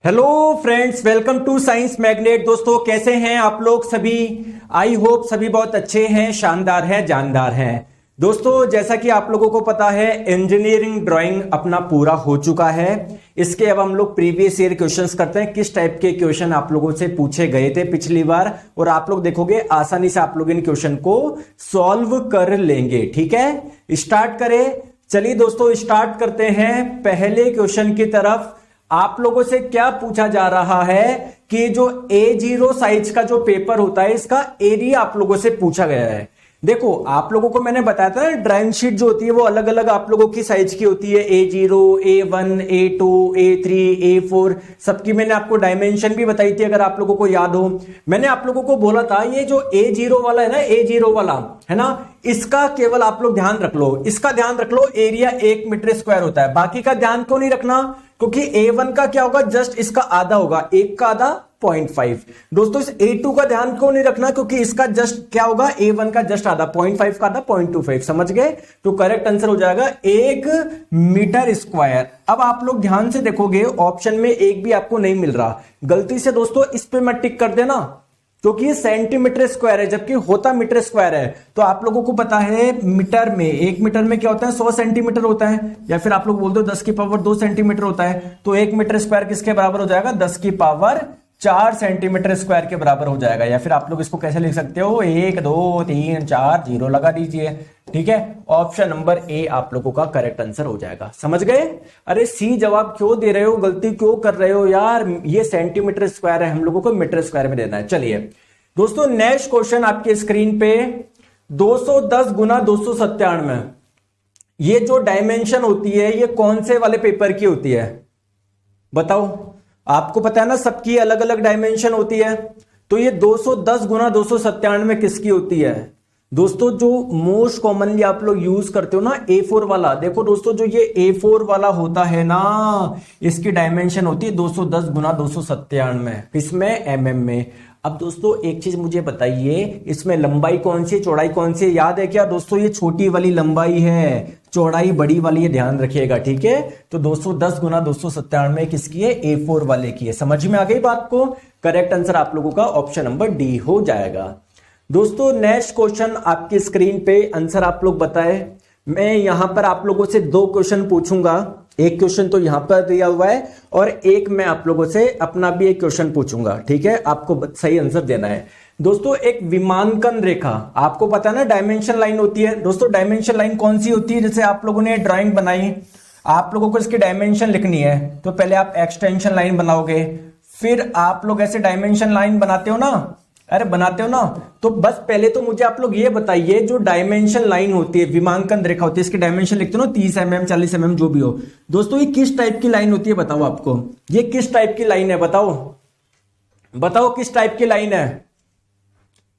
Hello friends, welcome to science magnet. दोस्तों कैसे हैं आप लोग सभी? आई होप सभी बहुत अच्छे हैं, शानदार हैं, जानदार हैं। दोस्तों जैसा कि आप लोगों को पता है, इंजीनियरिंग ड्राइंग अपना पूरा हो चुका है। इसके अब हम लोग प्रीवियस ईयर क्वेश्चंस करते हैं। किस टाइप के क्वेश्चन आप लोगों से पूछे गए थे पिछली बार, और आप लोग देखोगे आसानी से आप लोग इन क्वेश्चन को सॉल्व कर लेंगे। ठीक है, स्टार्ट करें। चलिए दोस्तों स्टार्ट करते हैं पहले क्वेश्चन की तरफ। आप लोगों से क्या पूछा जा रहा है कि जो A0 साइज का जो पेपर होता है, इसका एरिया आप लोगों से पूछा गया है। देखो आप लोगों को मैंने बताया था ना, ड्राइंग शीट जो होती है वो अलग अलग आप लोगों की साइज की होती है। A0, A1, A2, A3, A4 सबकी मैंने आपको डायमेंशन भी बताई थी, अगर आप लोगों को याद हो। मैंने आप लोगों को बोला था ये जो A0 वाला है ना, A0 वाला है ना, इसका केवल आप लोग ध्यान रख लो, इसका ध्यान रख लो, एरिया 1 मीटर स्क्वायर होता है। बाकी का ध्यान क्यों नहीं रखना? क्योंकि A1 का क्या होगा, जस्ट इसका आधा होगा, 1 का आधा 0.5। दोस्तों इस A2 का ध्यान क्यों नहीं रखना? क्योंकि इसका जस्ट क्या होगा, A1 का जस्ट आधा, 0.5 का आधा 0.25। समझ गए? तो करेक्ट आंसर हो जाएगा 1 मीटर स्क्वायर। अब आप लोग ध्यान से देखोगे, ऑप्शन में एक भी आपको नहीं मिल रहा। गलती से दोस्तों इस पे मत टिक कर देना, क्योंकि ये सेंटीमीटर स्क्वायर है जबकि होता मीटर स्क्वायर है। तो आप लोगों को पता है मीटर में, 1 मीटर में क्या होता है, 100 सेंटीमीटर होता है, या फिर आप लोग बोल दो 10 की पावर 2 सेंटीमीटर होता है। तो 1 मीटर स्क्वायर किसके बराबर हो जाएगा? 10 की पावर 4 सेंटीमीटर स्क्वायर के बराबर हो जाएगा। या फिर आप लोग इसको कैसे लिख सकते हो, 1 2 3 4 0 लगा दीजिए। ठीक है, ऑप्शन नंबर ए आप लोगों का करेक्ट आंसर हो जाएगा। समझ गए? अरे सी जवाब क्यों दे रहे हो, गलती क्यों कर रहे हो यार? ये सेंटीमीटर स्क्वायर है, हम लोगों को मीटर स्क्वायर में देना है। चलिए दोस्तों नेक्स्ट क्वेश्चन आपके स्क्रीन पे, 210 गुना 297। ये जो डायमेंशन होती है ये कौन से वाले पेपर की होती है बताओ? आपको पता है ना, सबकी अलग अलग डायमेंशन होती है। तो ये 210 गुना 297 किसकी होती है? दोस्तों जो मोस्ट कॉमनली आप लोग यूज करते हो ना, A4 वाला। देखो दोस्तों जो ये A4 वाला होता है ना, इसकी डायमेंशन होती है 210 गुना 297, किसमें? mm में। अब दोस्तों एक चीज मुझे बताइए, इसमें लंबाई कौन सी, चौड़ाई कौन सी, याद है क्या? दोस्तों ये छोटी वाली लंबाई है, चौड़ाई बड़ी वाली है, ध्यान रखिएगा। ठीक है, तो 210 गुना 297 किसकी है? A4 वाले की है। समझ में आ गई बात को? करेक्ट आंसर आप लोगों का ऑप्शन नंबर डी हो जाएगा। दोस्तों नेक्स्ट क्वेश्चन आपकी स्क्रीन पे, आंसर आप लोग बताएं। मैं यहां पर आप लोगों से 2 क्वेश्चन पूछूंगा। एक क्वेश्चन तो यहां पर दिया हुआ है और एक मैं आप लोगों से अपना भी एक क्वेश्चन पूछूंगा। ठीक है, आपको सही आंसर देना है। दोस्तों एक विमानकन रेखा, आपको पता है ना डायमेंशन लाइन होती है। दोस्तों डायमेंशन लाइन कौन सी होती है? जैसे आप लोगों ने ड्राइंग बनाई, आप लोगों को इसकी डायमेंशन लिखनी है, तो पहले आप एक्सटेंशन लाइन बनाओगे, फिर आप लोग ऐसे डायमेंशन लाइन बनाते हो ना, अरे बनाते हो ना, तो बस पहले तो मुझे आप लोग ये बताइए, जो डायमेंशन लाइन होती है, विमानकन रेखा होती है, इसकी डायमेंशन लिखते हो ना, 30 mm 40 mm जो भी हो। दोस्तों ये किस टाइप की लाइन होती है बताओ? आपको ये किस टाइप की लाइन है बताओ? बताओ किस टाइप की लाइन है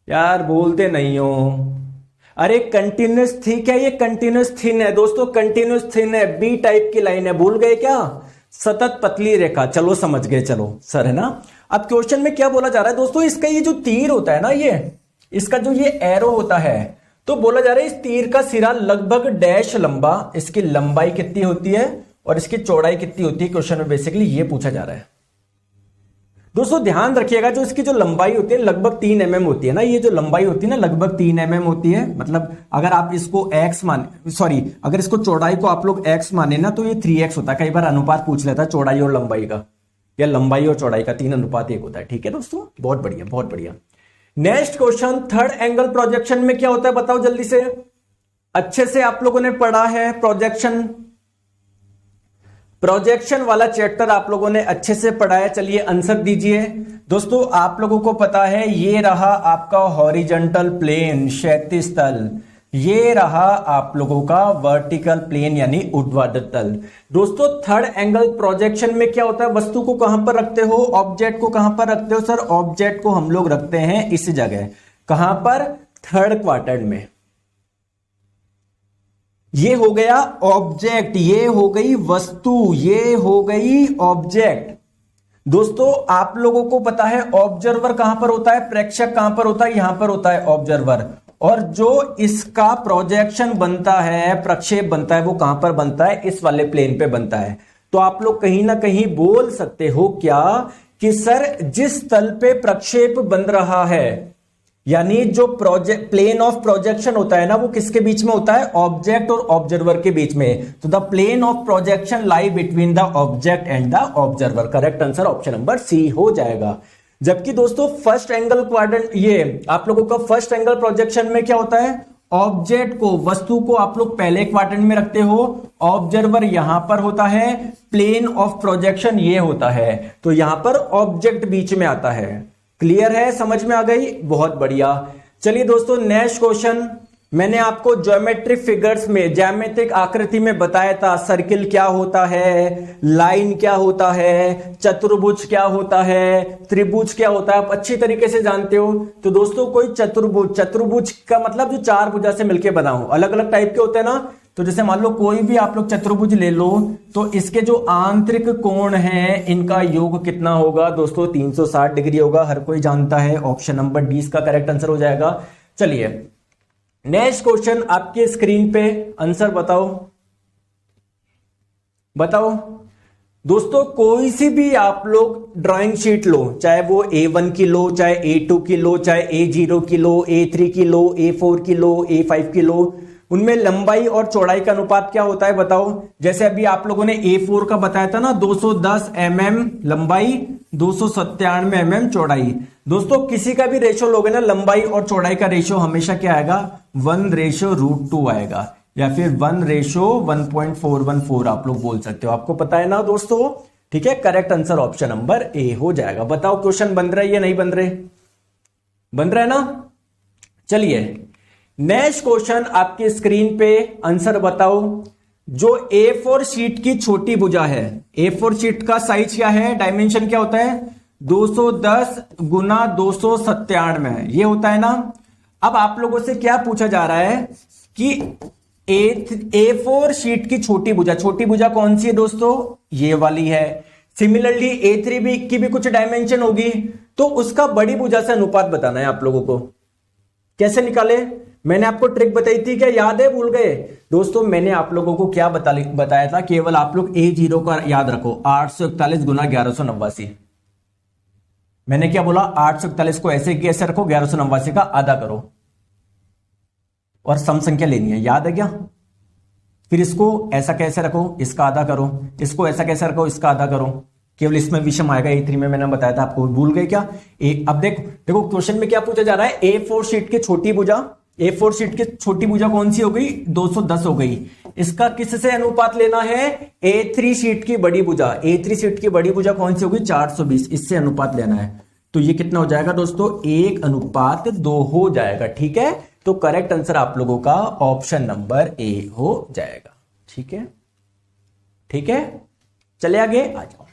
यार, बोलते नहीं हो। अरे कंटिन्यूस थिक है, ये कंटिन्यूस थिन है दोस्तों, कंटिन्यूस थिन है, बी टाइप की लाइन है। भूल गए क्या? सतत पतली रेखा। चलो समझ गए, चलो सर है ना। अब क्वेश्चन में क्या बोला जा रहा है दोस्तों, इसका ये जो तीर होता है ना, ये इसका जो ये एरो होता है, तो बोला जा रहा है इस तीर का सिरा लगभग डैश लंबा, इसकी लंबाई कितनी होती है और इसकी चौड़ाई कितनी होती है? क्वेश्चन में बेसिकली ये पूछा जा रहा है। दोस्तों ध्यान रखिएगा, जो इसकी जो लंबाई होती है लगभग 3 mm होती है ना, ये जो लंबाई होती है ना लगभग 3 mm होती है। मतलब अगर आप इसको x माने, सॉरी अगर इसको चौड़ाई को आप लोग x माने ना, तो ये 3x होता है। कई बार अनुपात पूछ लेता है चौड़ाई और लंबाई का, या लंबाई और चौड़ाई का 3:1 होता है। ठीक है दोस्तों, बहुत बढ़िया बहुत बढ़िया। Next question, third angle projection में क्या होता है बताओ जल्दी से? अच्छे से आप लोगों ने पढ़ा है प्रोजेक्शन वाला चैप्टर आप लोगों ने अच्छे से पढ़ा है। चलिए आंसर दीजिए। दोस्तों आप लोगों को पता है ये रहा आपका हॉरिजॉन्टल प्लेन, क्षैतिज तल, ये रहा आप लोगों का वर्टिकल प्लेन यानी ऊर्ध्वाधर तल। दोस्तों थर्ड एंगल प्रोजेक्शन में क्या होता है? वस्तु को कहां पर रखते हो, ऑब्जेक्ट को कहां पर रखते हो? सर ऑब्जेक्ट को हम लोग रखते हैं इस जगह, कहां पर? थर्ड क्वाड्रेंट में। ये हो गया ऑब्जेक्ट, ये हो गई वस्तु, ये हो गई ऑब्जेक्ट। दोस्तों आप लोगों को पता है ऑब्जर्वर कहां पर होता है, प्रेक्षक कहां पर होता है? यहां पर होता है ऑब्जर्वर। और जो इसका प्रोजेक्शन बनता है, प्रक्षेप बनता है, वो कहां पर बनता है? इस वाले प्लेन पे बनता है। तो आप लोग कहीं ना कहीं बोल सकते हो क्या कि सर जिस तल पे प्रक्षेप बन रहा है, यानी जो प्रोजेक्ट प्लेन ऑफ प्रोजेक्शन होता है ना, वो किसके बीच में होता है? ऑब्जेक्ट और ऑब्जर्वर के बीच में। तो the plane of projection lie between the object and the observer. Correct answer option number C हो जाएगा। जबकि दोस्तों फर्स्ट एंगल क्वाड्रेंट, ये आप लोगों का फर्स्ट एंगल प्रोजेक्शन में क्या होता है? ऑब्जेक्ट को, वस्तु को आप लोग पहले क्वाड्रेंट में रखते हो, ऑब्जर्वर यहां पर होता है, प्लेन ऑफ प्रोजेक्शन ये होता है, तो यहां पर ऑब्जेक्ट बीच में आता है। क्लियर है? समझ में आ गई? बहुत बढ़िया। चलिए दोस्तों नेक्स्ट क्वेश्चन। मैंने आपको ज्योमेट्रिक फिगर्स में, ज्यामितिक आकृति में बताया था सर्किल क्या होता है, लाइन क्या होता है, चतुर्भुज क्या होता है, त्रिभुज क्या होता है, आप अच्छी तरीके से जानते हो। तो दोस्तों कोई चतुर्भुज, चतुर्भुज का मतलब जो चार भुजा से मिलकर बना हो, अलग अलग टाइप के होते हैं ना। तो जैसे मान लो कोई भी आप लोग चतुर्भुज ले लो, तो इसके जो आंतरिक कोण हैं इनका योग कितना होगा दोस्तों? 360 डिग्री होगा, हर कोई जानता है। ऑप्शन नंबर डी इसका करेक्ट आंसर हो जाएगा। चलिए नेक्स्ट क्वेश्चन आपके स्क्रीन पे, आंसर बताओ बताओ दोस्तों। कोई सी भी आप लोग ड्राइंग शीट लो, चाहे वो A1 की लो, चाहे A2 की लो, चाहे A0 की लो, A3 की लो, A4 की लो, A5 की लो, उनमें लंबाई और चौड़ाई का अनुपात क्या होता है बताओ। जैसे अभी आप लोगों ने A4 का बताया था ना, 210 mm लंबाई, 297 mm चौड़ाई। दोस्तों किसी का भी रेशो लोगे ना, लंबाई और चौड़ाई का रेशो हमेशा क्या आएगा? 1:√2 आएगा, या फिर 1:1.414 आप लोग बोल सकते हो। आपको पता है ना दोस्तों? ठीक है, correct answer option number A हो जाएगा। बताओ क्वेश्चन बन रहा है या नहीं बन रहे? बन रहा है ना? चलिए नेक्स्ट क्वेश्चन आपकी स्क्रीन पे, आंसर बताओ। जो A4 शीट की छोटी भुजा है, A4 शीट का साइज क्या है, डायमेंशन क्या होता है? 210 गुना 297 ये होता है ना। अब आप लोगों से क्या पूछा जा रहा है कि A4 शीट की छोटी भुजा, छोटी भुजा कौन सी है दोस्तों? ये वाली है। सिमिलरली A3 भी की भी कुछ डायमेंशन होगी, तो उसका बड़ी भुजा से अनुपात बताना है आप लोगों को। कैसे निकाले? मैंने आपको ट्रिक बताई थी, क्या याद है? भूल गए? दोस्तों मैंने आप लोगों को क्या बताया था? केवल आप लोग A0 का याद रखो, 841 गुना 1189। मैंने क्या बोला? 841 को ऐसे कैसे रखो, 1189 का आधा करो और सम संख्या लेनी है, याद है क्या? फिर इसको ऐसा कैसे रखो, इसका आधा करो, इसको ऐसा कैसे रखो, इसका आधा करो। केवल इसमें विषम आएगा। A3 में मैंने बताया था आपको, भूल गए क्या? अब देखो क्वेश्चन में क्या पूछा जा रहा है? A4 शीट की छोटी भुजा, A4 शीट की छोटी भुजा कौन सी हो गई? 210 हो गई। इसका किससे अनुपात लेना है? A3 शीट की बड़ी भुजा। A3 शीट की बड़ी भुजा कौन सी होगी? 420। इससे अनुपात लेना है। तो ये कितना हो जाएगा दोस्तों? 1:2 हो जाएगा। ठीक है, तो करेक्ट आंसर आप लोगों का ऑप्शन नंबर ए हो जाएगा। ठीक है, ठीक है, चले आगे आ जाओ।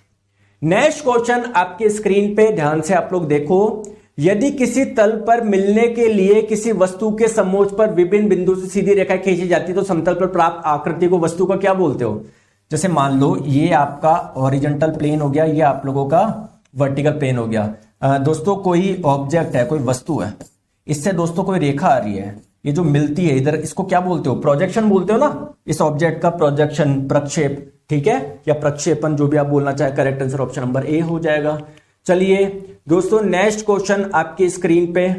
नेक्स्ट क्वेश्चन आपके स्क्रीन पे ध्यान से आप लोग देखो। यदि किसी तल पर मिलने के लिए किसी वस्तु के समोच्च पर विभिन्न बिंदु से सीधी रेखा खींची जाती है, तो समतल पर प्राप्त आकृति को वस्तु का क्या बोलते हो? जैसे मान लो ये आपका हॉरिजॉन्टल प्लेन हो गया, ये आप लोगों का वर्टिकल प्लेन हो गया। दोस्तों कोई ऑब्जेक्ट है, कोई वस्तु है, इससे दोस्तों कोई रेखा आ रही है, ये जो मिलती है इधर, इसको क्या बोलते हो? प्रोजेक्शन बोलते हो ना। इस ऑब्जेक्ट का प्रोजेक्शन, प्रक्षेप, ठीक है, या प्रक्षेपण, जो भी आप बोलना चाहे। Correct answer option number A हो जाएगा। चलिए दोस्तों नेक्स्ट क्वेश्चन आपकी स्क्रीन पे।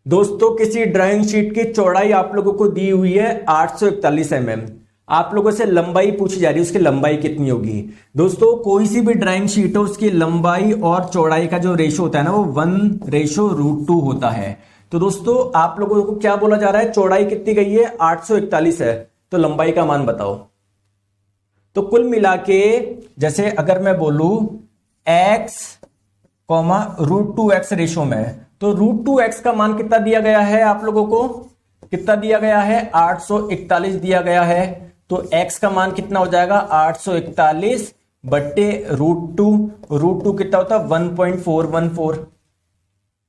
दोस्तों किसी ड्राइंग शीट की चौड़ाई आप लोगों को दी हुई है 841 mm। आप लोगों से लंबाई पूछी जा रही है, उसकी लंबाई कितनी होगी? दोस्तों कोई सी भी ड्राइंग शीट हो, उसकी लंबाई और चौड़ाई का जो रेशो होता है ना, वो 1:√2 होता है। तो दोस्तों आप लोगों को क्या बोला जा रहा है? चौड़ाई कितनी गई है? 841 है, तो लंबाई का मान बताओ। तो कुल मिला के, जैसे अगर मैं बोलूं x, √2x रेशो में, तो √2x का मान कितना दिया गया है आप लोगों को? कितना दिया गया है? 841 दिया गया है। तो x का मान कितना हो जाएगा? 841 बट्टे √2। √2 कितना होता है? 1.414।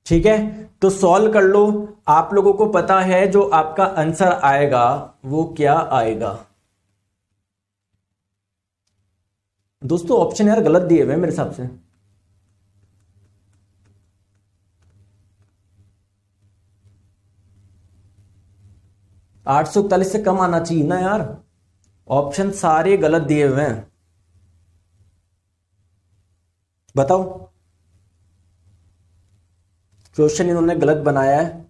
ठीक है, तो सॉल्व कर लो। आप लोगों को पता है जो आपका आंसर आएगा वो क्या आएगा? दोस्तों ऑप्शन यार गलत दिए हुए मेरे हिसाब से। $841 से कम आना चाहिए ना यार ऑप्शन सारे गलत दिए हुए हैं, बताओ। क्वेश्चन इन्होंने गलत बनाया है।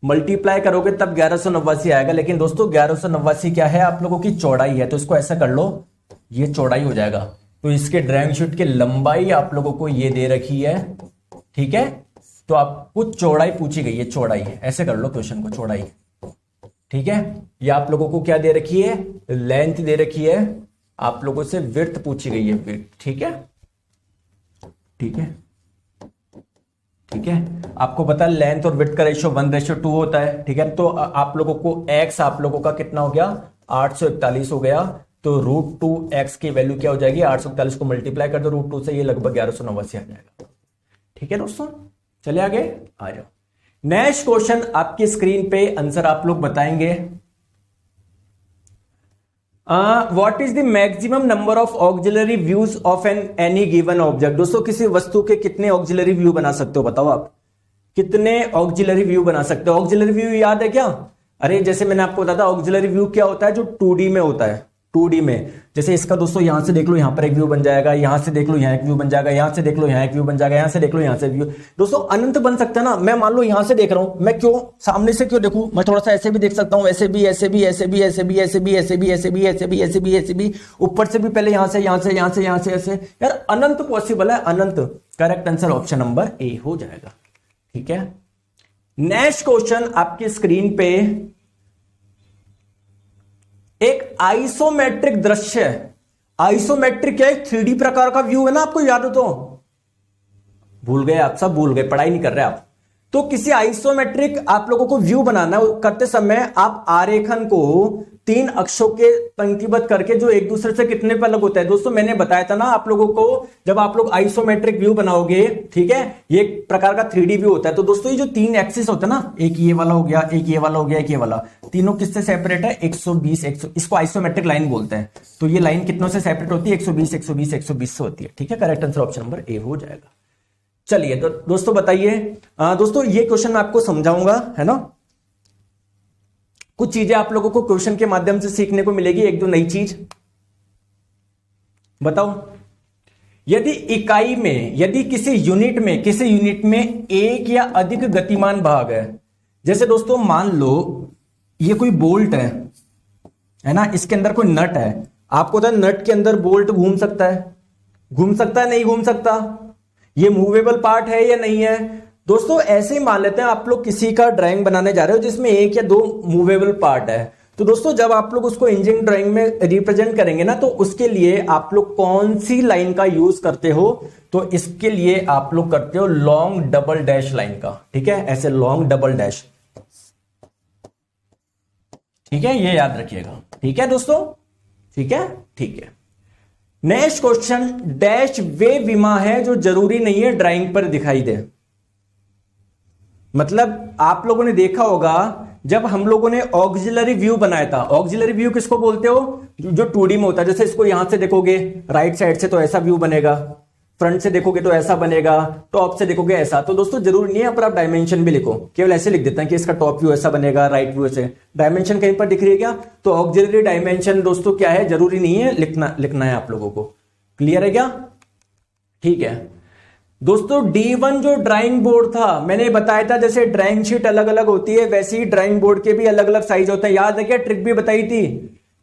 मल्टीप्लाई करोगे तब 1189 आएगा, लेकिन दोस्तों 1189 क्या है, आप लोगों की चौड़ाई है, तो इसको ऐसा कर लो, ये चौड़ाई हो जाएगा। तो इसके ड्राइंग शीट की लंबाई आप लोगों को ये दे रखी है, ठीक है, तो आपको चौड़ाई पूछी गई है, चौड़ाई ऐसे कर लो क्वेश्चन को, चौड़ाई, ठीक है। ये आप लोगों को क्या दे रखी है, लेंथ दे रखी है, आप लोगों से विड्थ पूछी गई है, विड्थ, ठीक है, ठीक है, ठीक है। आपको पता है लेंथ और विड्थ का रेशियो 1:2 होता है, ठीक है। तो आप लोगों को x आप लोगों का कितना हो गया, 841 हो गया, तो √2x की वैल्यू क्या हो जाएगी, 841 को मल्टीप्लाई कर दो √2 से, ये लगभग 1189 आ जाएगा, ठीक है दोस्तों। चले आगे, आ जाओ। नेक्स्ट क्वेश्चन आपकी स्क्रीन पे आंसर आप लोग बताएंगे। What is the maximum number of auxiliary views of any given object. दोस्तों किसी वस्तु के कितने ऑक्सिलरी व्यू बना सकते हो, बताओ आप कितने ऑक्सिलरी व्यू बना सकते हो। ऑक्सिलरी व्यू याद है क्या, अरे जैसे मैंने आपको बताया था ऑक्सिलरी व्यू क्या होता है, जो 2D में होता है, 2D में। जैसे इसका दोस्तों यहां से देख लो, यहां पर एक व्यू बन जाएगा, यहां से देख लो यहां एक व्यू बन जाएगा, यहां से देख लो यहां एक व्यू बन जाएगा, यहां से देख लो यहां से व्यू। दोस्तों अनंत बन सकता है ना। मैं मान लो यहां से देख रहा हूं, मैं क्यों सामने से क्यों देखूं, मैं थोड़ा सा ऐसे भी देख सकता हूं, ऐसे भी, ऐसे भी, ऐसे भी, ऐसे भी, ऐसे भी, ऐसे भी, ऐसे भी, ऐसे भी, ऐसे भी, ऐसे भी, ऊपर से भी, पहले यहां से, यहां से, यहां से, यहां से, ऐसे। यार अनंत पॉसिबल है, अनंत। Correct answer option number A हो जाएगा, ठीक है। नेक्स्ट क्वेश्चन आपकी स्क्रीन पे एक आइसोमेट्रिक दृश्य है। आइसोमेट्रिक क्या है, 3D प्रकार का व्यू है ना, आपको याद हो तो, भूल गए आप, सब भूल गए, पढ़ाई नहीं कर रहे आप। तो किसी आइसोमेट्रिक आप लोगों को व्यू बनाना करते समय आप आरेखन को 3 अक्षों के पंक्तिबद्ध करके जो एक दूसरे से कितने पर अलग होता है। दोस्तों मैंने बताया था ना आप लोगों को, जब आप लोग आइसोमेट्रिक व्यू बनाओगे, ठीक है, ये एक प्रकार का 3D व्यू होता है। तो दोस्तों ये जो 3 एक्सिस होता है ना, एक ये वाला हो गया, एक ये वाला हो गया, एक ये वाला, तीनों किससे सेपरेट है, 120, 100, इसको आइसोमेट्रिक लाइन बोलते हैं। तो ये लाइन कितनों से सेपरेट होती है, 120, 120, 120 से होती है, ठीक है। Correct answer option number A हो जाएगा। चलिए तो दोस्तों बताइए, दोस्तों ये क्वेश्चन मैं आपको समझाऊंगा, है ना। कुछ चीजें आप लोगों को क्वेश्चन के माध्यम से सीखने को मिलेगी, एक दो नई चीज। बताओ, यदि इकाई में, यदि किसी यूनिट में एक या अधिक गतिमान भाग है, जैसे दोस्तों मान लो ये कोई बोल्ट है ना, इसके अंदर कोई नट है, आपको पता है नट के अंदर बोल्ट घूम सकता है, नहीं घूम सकता, ये मूवेबल पार्ट है या नहीं है। दोस्तों ऐसे ही मान लेते हैं आप लोग किसी का ड्राइंग बनाने जा रहे हो जिसमें 1 या 2 मूवेबल पार्ट है। तो दोस्तों जब आप लोग उसको इंजीनियरिंग ड्राइंग में रिप्रेजेंट करेंगे ना, तो उसके लिए आप लोग कौन सी लाइन का यूज करते हो, तो इसके लिए आप लोग करते हो लॉन्ग डबल डैश लाइन का, ठीक है, ऐसे लॉन्ग डबल डैश, ठीक है, ये याद रखिएगा, ठीक है दोस्तों, ठीक है, ठीक है। नेक्स्ट क्वेश्चन, डैश वे विमा है जो जरूरी नहीं है ड्राइंग पर दिखाई दे। मतलब आप लोगों ने देखा होगा जब हम लोगों ने ऑक्सिलरी व्यू बनाया था, ऑक्सिलरी व्यू किसको बोलते हो, जो 2D में होता है। जैसे इसको यहां से देखोगे राइट साइड से तो ऐसा व्यू बनेगा, फ्रंट से देखोगे तो ऐसा बनेगा, टॉप से देखोगे ऐसा। तो दोस्तों जरूरी नहीं है पर आप डायमेंशन भी लिखो, केवल ऐसे लिख देते हैं कि इसका टॉप व्यू ऐसा बनेगा, राइट व्यू ऐसे। डायमेंशन कहीं पर दिख रही है क्या, तो ऑक्सिलरी डायमेंशन दोस्तों क्या है, जरूरी नहीं है लिखना है आप लोगों को। क्लियर है क्या, ठीक है दोस्तों। D1 जो ड्राइंग बोर्ड था, मैंने बताया था जैसे ड्राइंग शीट अलग अलग होती है, वैसे ही ड्राइंग बोर्ड के भी अलग अलग साइज होते हैं। याद है क्या, ट्रिक भी बताई थी,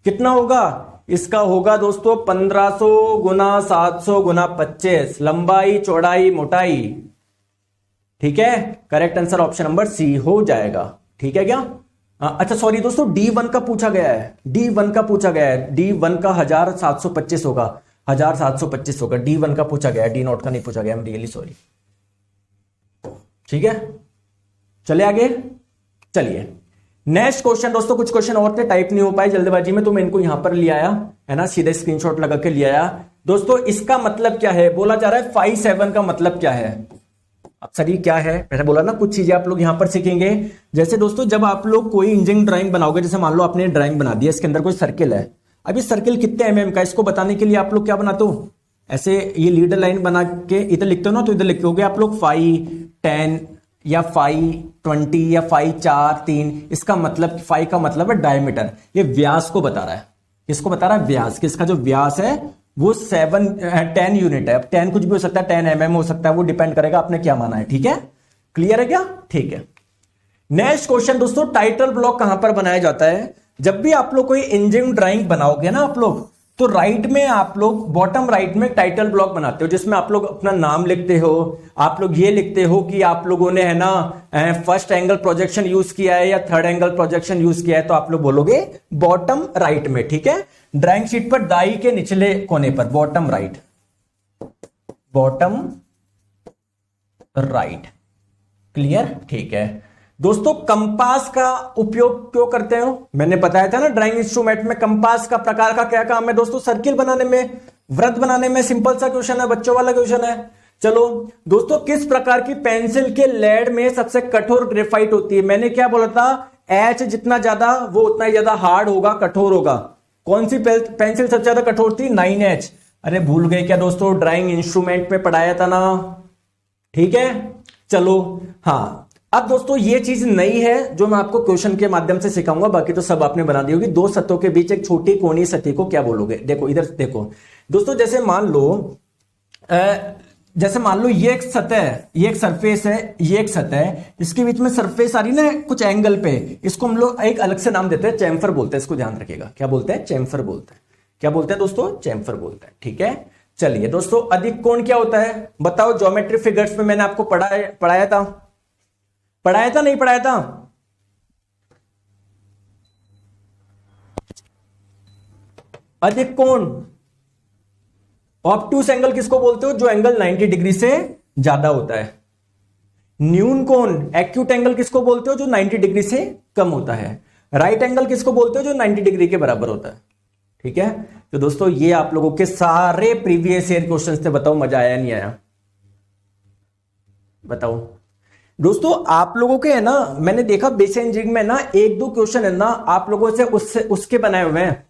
कितना होगा इसका, होगा दोस्तों 1500 गुना 700 गुना 25, लंबाई चौड़ाई मोटाई, ठीक है। Correct answer option number C हो जाएगा, ठीक है क्या। अच्छा सॉरी दोस्तों, D1 का पूछा गया है, D1 का पूछा गया है, D1 का 1725 होगा, 1725 होगा, D1 का पूछा गया है, D नोट का नहीं पूछा गया, आई एम रियली सॉरी, ठीक है। चले आगे, चलिए नेक्स्ट क्वेश्चन। दोस्तों कुछ क्वेश्चन और थे, टाइप नहीं हो पाए जल्दबाजी में, तो मैं इनको यहां पर ले आया, है ना, सीधे स्क्रीनशॉट लगा के ले आया। दोस्तों इसका मतलब क्या है, बोला जा रहा है 5/7 का मतलब क्या है। अब सर ये क्या है, मैंने बोला ना कुछ चीजें आप लोग यहां पर सीखेंगे। जैसे दोस्तों जब आप लोग कोई इंजीनियरिंग ड्राइंग बनाओगे, जैसे मान लो आपने ड्राइंग बना दिया, इसके अंदर कोई सर्किल है, अब इस सर्किल कितने mm का, इसको बताने के लिए आप लोग क्या बनाते हो, ऐसे ये लीडर लाइन बना के इधर लिखते हो ना, तो इधर लिखोगे आप लोग 5, 10, या फाई 20 या फाई 4 3, इसका मतलब फाई का मतलब है डायमीटर। ये व्यास को बता रहा है, किसको बता रहा है? व्यास। किसका जो व्यास है वो 10 यूनिट है। अब 10 कुछ भी हो सकता है, 10 mm हो सकता है, वो डिपेंड करेगा आपने क्या माना है। ठीक है, क्लियर है क्या? ठीक है। नेक्स्ट क्वेश्चन दोस्तों, टाइटल ब्लॉक कहां पर बनाया जाता है? जब भी आप लोग कोई इंजीनियरिंग ड्राइंग बनाओगे ना आप लोग, तो राइट में आप लोग बॉटम राइट में टाइटल ब्लॉक बनाते हो, जिसमें आप लोग अपना नाम लिखते हो। आप लोग ये लिखते हो कि आप लोगों ने है ना फर्स्ट एंगल प्रोजेक्शन यूज किया है या थर्ड एंगल प्रोजेक्शन यूज किया है, तो आप लोग बोलोगे बॉटम राइट में। ठीक है, ड्राइंग शीट पर दाई के निचले कोने पर, bottom right, bottom right. Clear? ठीक है दोस्तों। कंपास का उपयोग क्यों करते हो? मैंने बताया था ना ड्राइंग इंस्ट्रूमेंट में कंपास का प्रकार का क्या काम है दोस्तों? सर्किल बनाने में, वृत्त बनाने में। सिंपल सा क्वेश्चन है, बच्चों वाला क्वेश्चन है। चलो दोस्तों, किस प्रकार की पेंसिल के लेड में सबसे कठोर ग्रेफाइट होती है? मैंने क्या बोला था? एच जितना ज्यादा वो उतना ही ज्यादा हार्ड होगा, कठोर होगा। कौन सी पेंसिल सबसे ज्यादा कठोर थी? 9H। अरे भूल गए क्या दोस्तों? ड्राइंग इंस्ट्रूमेंट में पढ़ाया था ना। ठीक है, चलो। हाँ, अब दोस्तों ये चीज नई है जो मैं आपको क्वेश्चन के माध्यम से सिखाऊंगा, बाकी तो सब आपने बना दी होगी। दो सतहों के बीच एक छोटी कोणीय सतह को क्या बोलोगे? देखो इधर देखो दोस्तों, जैसे मान लो ये एक सतह है, ये एक सरफेस है, ये एक सतह है, इसके बीच में सरफेस आ रही ना कुछ एंगल पे, इसको हम लोग एक अलग से नाम देते हैं, चैम्फर बोलते हैं। इसको ध्यान रखिएगा, क्या बोलते हैं? चैम्फर बोलते हैं। क्या बोलते हैं दोस्तों? चैम्फर बोलते हैं। ठीक है, चलिए दोस्तों, अधिक कोण क्या होता है बताओ? ज्योमेट्री फिगर्स में मैंने आपको पढ़ाया था, नहीं पढ़ाया था? अधिक कोण, ऑब्टूस एंगल किसको बोलते हो? जो एंगल 90 डिग्री से ज्यादा होता है। न्यून कोण, एक्यूट एंगल किसको बोलते हो? जो 90 डिग्री से कम होता है। राइट एंगल किसको बोलते हो? जो 90 डिग्री के बराबर होता है। ठीक है, तो दोस्तों ये आप लोगों के सारे प्रीवियस ईयर क्वेश्चंस थे। बताओ मजा आया नहीं आया? बताओ दोस्तों, आप लोगों के है ना, मैंने देखा बेसिक इंजीनियरिंग में ना एक दो क्वेश्चन है ना आप लोगों से उसके बनाए हुए हैं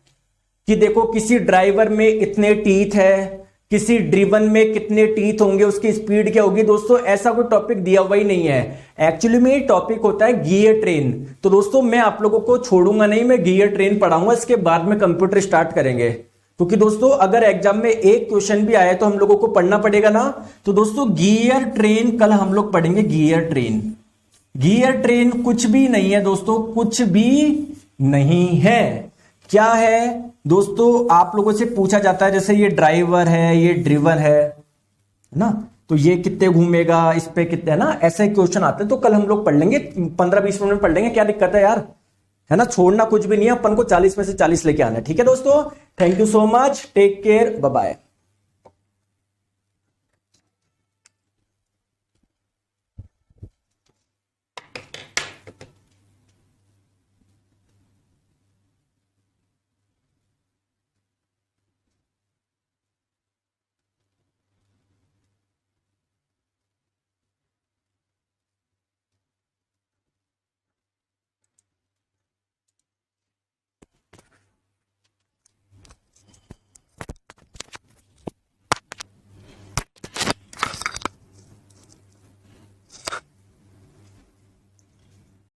कि देखो किसी ड्राइवर में इतने टीथ है, किसी ड्रिवन में कितने टीथ होंगे, उसकी स्पीड क्या होगी। दोस्तों ऐसा कोई टॉपिक दिया हुआ ही नहीं है। एक्चुअली में ये टॉपिक होता है गियर ट्रेन। तो दोस्तों मैं आप लोगों को छोड़ूंगा नहीं, मैं गियर ट्रेन पढ़ाऊंगा, इसके बाद में कंप्यूटर स्टार्ट करेंगे। क्योंकि दोस्तों अगर एग्जाम में एक क्वेश्चन भी आया तो हम लोगों को पढ़ना पड़ेगा ना। तो दोस्तों गियर ट्रेन कल हम लोग पढ़ेंगे। गियर ट्रेन, गियर ट्रेन कुछ भी नहीं है दोस्तों, कुछ भी नहीं है। क्या है दोस्तों? आप लोगों से पूछा जाता है जैसे ये ड्राइवर है, ये ड्रिवर है ना, तो ये कितने घूमेगा, इस पे कितने, है ना, ऐसे क्वेश्चन आते हैं। तो कल हम लोग पढ़ लेंगे, 15-20 मिनट में पढ़ लेंगे, क्या दिक्कत है यार, है ना। छोड़ना कुछ भी नहीं है, अपन को 40 में से 40 लेके आना है। ठीक है दोस्तों, thank you so much, take care, bye bye.